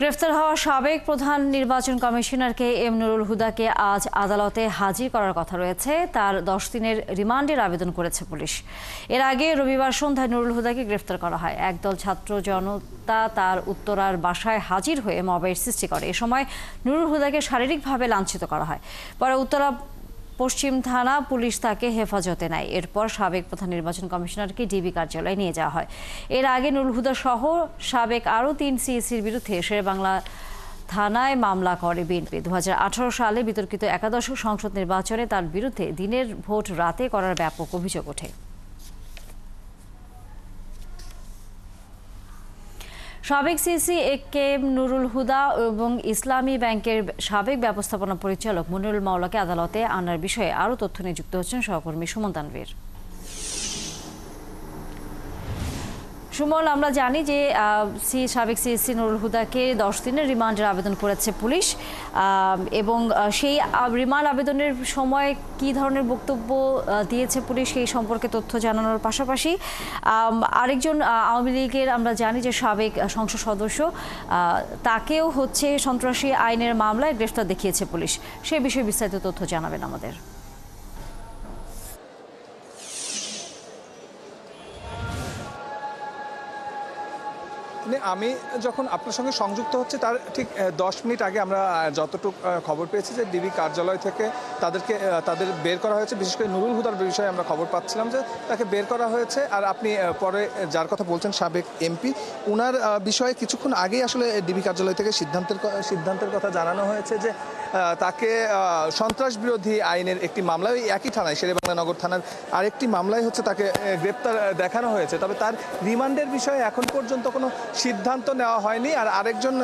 গ্রেফতার হওয়া সাবেক প্রধান নির্বাচন কমিশনারকে এম নুরুল হুদাকে আজ আদালতে হাজির করার কথা রয়েছে। তার 10 দিনের রিমান্ডের আবেদন করেছে পুলিশ। এর আগে রবিবার সন্ধ্যায় নুরুল হুদাকে গ্রেফতার করা হয়। একদল ছাত্র জনতা তার উত্তরার বাসায় হাজির হয়ে মবের সৃষ্টি করে। এ সময় নুরুল হুদাকে শারীরিকভাবে লাঞ্ছিত করা হয়। পরে উত্তরা পশ্চিম থানা পুলিশ তাকে হেফাজতে নেয়। এরপর সাবেক প্রধান নির্বাচন কমিশনারকে ডিবি কার্যালয়ে নিয়ে যাওয়া হয়। এর আগে নুরুল হুদা সহ সাবেক আরও 3 সিইসির বিরুদ্ধে শেরেবাংলা থানায় মামলা করে বিএনপি। 2018 সালে বিতর্কিত একাদশ সংসদ নির্বাচনে তার বিরুদ্ধে দিনের ভোট রাতে করার ব্যাপক অভিযোগ ওঠে। সাবেক CC K M Nurul Huda এবং ইসলামী ব্যাংকের সাবেক ব্যবস্থাপনা পরিচালক মুনিরুল মাওলাকে আদালতে আনার বিষয়ে আরও তথ্য নিয়ে যুক্ত হচ্ছেন সহকর্মী সুমন তানভীর। সুমন, আমরা জানি যে সাবেক সিএসি নুরুল হুদাকে 10 দিনের রিমান্ডের আবেদন করেছে পুলিশ, এবং সেই রিমান্ড আবেদনের সময় কি ধরনের বক্তব্য দিয়েছে পুলিশ সেই সম্পর্কে তথ্য জানানোর পাশাপাশি আরেকজন আওয়ামী লীগের আমরা জানি যে সাবেক সংসদ সদস্য, তাকেও সন্ত্রাসী আইনের মামলায় গ্রেফতার দেখিয়েছে পুলিশ। সে বিষয়ে বিস্তারিত তথ্য জানাবেন আমাদের। আমি যখন আপনার সঙ্গে সংযুক্ত হচ্ছে তার ঠিক 10 মিনিট আগে আমরা যতটুকু খবর পেয়েছি যে ডিবি কার্যালয় থেকে তাদের বের করা হয়েছে। বিশেষ করে নুরুল হুদার বিষয়ে আমরা খবর পাচ্ছিলাম যে তাকে বের করা হয়েছে। আর আপনি পরে যার কথা বলছেন সাবেক এমপি, উনার বিষয়ে কিছুক্ষণ আগেই আসলে ডিবি কার্যালয় থেকে সিদ্ধান্তের কথা জানানো হয়েছে যে তাকে সন্ত্রাস বিরোধী আইনের একটি মামলায় একই থানায় শেরেবাংলা নগর থানার আরেকটি মামলায় তাকে গ্রেপ্তার দেখানো হয়েছে। তবে তার রিমান্ডের বিষয়ে এখন পর্যন্ত কোনো সিদ্ধান্ত নেওয়া হয়নি। আর আরেকজন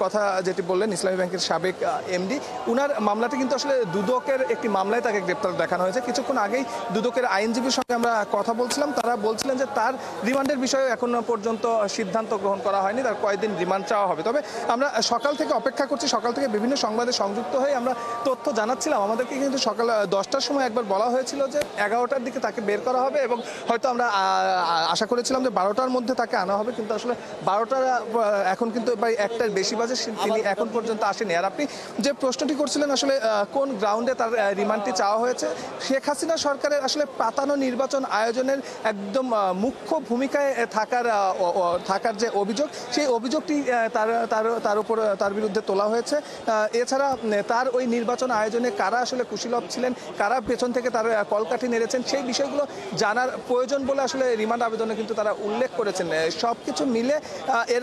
কথা যেটি বললেন ইসলামী ব্যাংকের সাবেক এমডি, উনার মামলাটি কিন্তু আসলে দুদকের একটি মামলায় তাকে গ্রেপ্তার দেখানো হয়েছে। কিছুক্ষণ আগেই দুদকের আইনজীবীর সঙ্গে আমরা কথা বলছিলাম, তারা বলছিলেন যে তার রিমান্ডের বিষয়ে এখনো পর্যন্ত সিদ্ধান্ত গ্রহণ করা হয়নি, তার কয়েকদিন রিমান্ড চাওয়া হবে। তবে আমরা সকাল থেকে অপেক্ষা করছি, সকাল থেকে বিভিন্ন সংবাদে সংযুক্ত হয়ে আমরা তথ্য জানাচ্ছিলাম। আমাদেরকে কিন্তু সকাল 10টার সময় একবার বলা হয়েছিল যে 11টার দিকে তাকে বের করা হবে, এবং হয়তো আমরা আশা করেছিলাম যে 12টার মধ্যে তাকে আনা হবে, কিন্তু আসলে 12টা এখন কিন্তু প্রায় 1টার বেশি বাজে, তিনি এখন পর্যন্ত আসেনি। আর আপনি যে প্রশ্নটি করছিলেন আসলে কোন গ্রাউন্ডে তার রিমান্ডটি চাওয়া হয়েছে, শেখ হাসিনা সরকারের আসলে পাতানো নির্বাচন আয়োজনের একদম মুখ্য ভূমিকায় থাকার যে অভিযোগ, সেই অভিযোগটি তার বিরুদ্ধে তোলা হয়েছে। এছাড়া তার ওই নির্বাচন আয়োজনে কারা আসলে কুশীলব ছিলেন, কারা পেছন থেকে তার কলকাঠি নেড়েছেন, সেই বিষয়গুলো জানার প্রয়োজন বলে আসলে রিমান্ড আবেদনে কিন্তু তারা উল্লেখ করেছেন। সব কিছু মিলে এর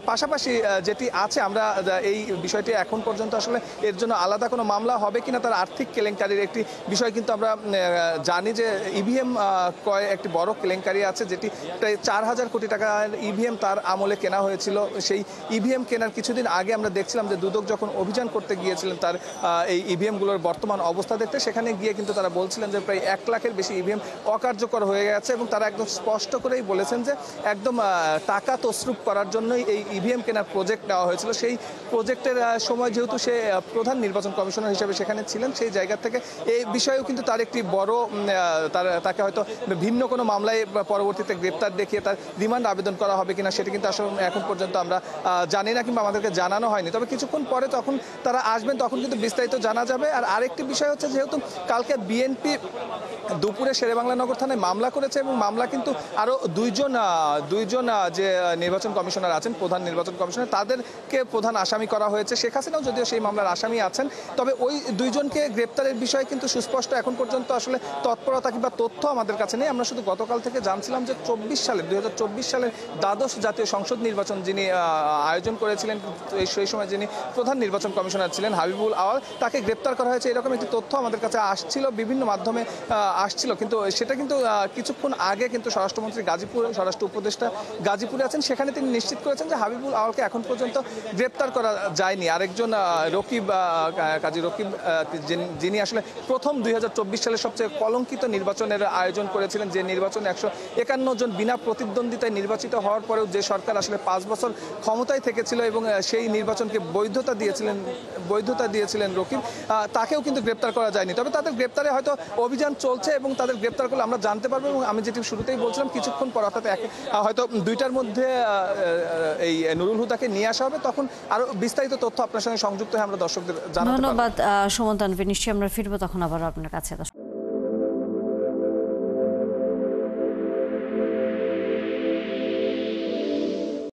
পাশাপাশি যেটি আছে, আমরা এই বিষয়টি এখন পর্যন্ত আসলে এর জন্য আলাদা কোনো মামলা হবে কিনা, তার আর্থিক কেলেঙ্কারির একটি বিষয় কিন্তু আমরা জানি যে ইভিএম একটি বড় কেলেঙ্কারি আছে, যেটি প্রায় 4000 কোটি টাকার ইভিএম তার আমলে কেনা হয়েছিল। সেই ইভিএম কেনার কিছুদিন আগে আমরা দেখছিলাম যে দুদক যখন অভিযান করতে গিয়েছিলেন তার এই ইভিএমগুলোর বর্তমান অবস্থা দেখতে, সেখানে গিয়ে কিন্তু তারা বলছিলেন যে প্রায় 1 লাখের বেশি ইভিএম অকার্যকর হয়ে গেছে, এবং তারা একদম স্পষ্ট করেই বলেছেন যে একদম টাকা তসরুপ করার জন্যই এই ইভিএম কেনার প্রজেক্ট নেওয়া হয়েছিল। সেই প্রজেক্টের সময় যেহেতু সে প্রধান নির্বাচন কমিশনার হিসেবে সেখানে ছিলেন, সেই জায়গা থেকে এই বিষয়েও কিন্তু তার একটি বড় তাকে হয়তো ভিন্ন কোনো মামলায় পরবর্তীতে গ্রেপ্তার দেখিয়ে তার রিমান্ড আবেদন করা হবে কিনা সেটি কিন্তু আসলে এখন পর্যন্ত আমরা জানি না, কিংবা আমাদেরকে জানানো হয়নি। তবে কিছুক্ষণ পরে তখন তারা আসবেন, তখন কিন্তু বিস্তারিত জানা যাবে। আর আরেকটি বিষয় হচ্ছে, যেহেতু কালকে বিএনপি দুপুরে শেরেবাংলা নগর থানায় মামলা করেছে, এবং মামলা কিন্তু আরও দুইজন যে নির্বাচন কমিশনার আছেন, প্রধান নির্বাচন কমিশনার, তাদেরকে প্রধান আসামি করা হয়েছে। শেখ হাসিনাও যদিও সেই মামলার আসামি আছেন, তবে ওই দুইজনকে গ্রেপ্তারের বিষয়ে কিন্তু সুস্পষ্ট এখন পর্যন্ত আসলে তৎপরতা কিংবা তথ্য আমাদের কাছে নেই। আমরা শুধু গতকাল থেকে জানছিলাম যে 2024 সালের দ্বাদশ জাতীয় সংসদ নির্বাচন যিনি আয়োজন করেছিলেন, সেই সময় যিনি প্রধান নির্বাচন কমিশনার ছিলেন হাবিবুল আওয়াল, তাকে গ্রেপ্তার করা হয়েছে, এরকম একটি তথ্য আমাদের কাছে আসছিল, বিভিন্ন মাধ্যমে আসছিল। কিন্তু সেটা কিন্তু কিছুক্ষণ আগে কিন্তু স্বরাষ্ট্রমন্ত্রী স্বরাষ্ট্র উপদেষ্টা গাজীপুরে আছেন, সেখানে তিনি নিশ্চিত করেছেন যে হাবিবুল আওয়ালকে এখন পর্যন্ত গ্রেপ্তার করা যায়নি। আরেকজন কাজী রকিব, যিনি আসলে প্রথম 2024 সালের সবচেয়ে কলঙ্কিত নির্বাচনের আয়োজন করেছিলেন, যে নির্বাচনে 151 জন বিনা প্রতিদ্বন্দ্বিতায় নির্বাচিত হওয়ার পরেও যে সরকার আসলে 5 বছর ক্ষমতায় থেকেছিল এবং সেই নির্বাচনকে বৈধতা দিয়েছিলেন রকিব, তাকেও কিন্তু গ্রেপ্তার করা যায়নি। তবে তাদের গ্রেপ্তারে হয়তো অভিযান চলছে, এবং তাদের গ্রেপ্তার করলে আমরা জানতে পারবো। এবং আমি যেটি শুরুতেই বলছিলাম, কিছুক্ষণ পর অর্থাৎ হয়তো 2টার মধ্যে এই নুরুল হুদাকে নিয়ে আসা হবে, তখন আরো বিস্তারিত তথ্য আপনার সঙ্গে সংযুক্ত হয়ে আমরা দর্শকদের জানাতে পারবো। ধন্যবাদ সুমন তানভীর। নিশ্চয়ই আমরা ফিরবো তখন আবার আপনার কাছে।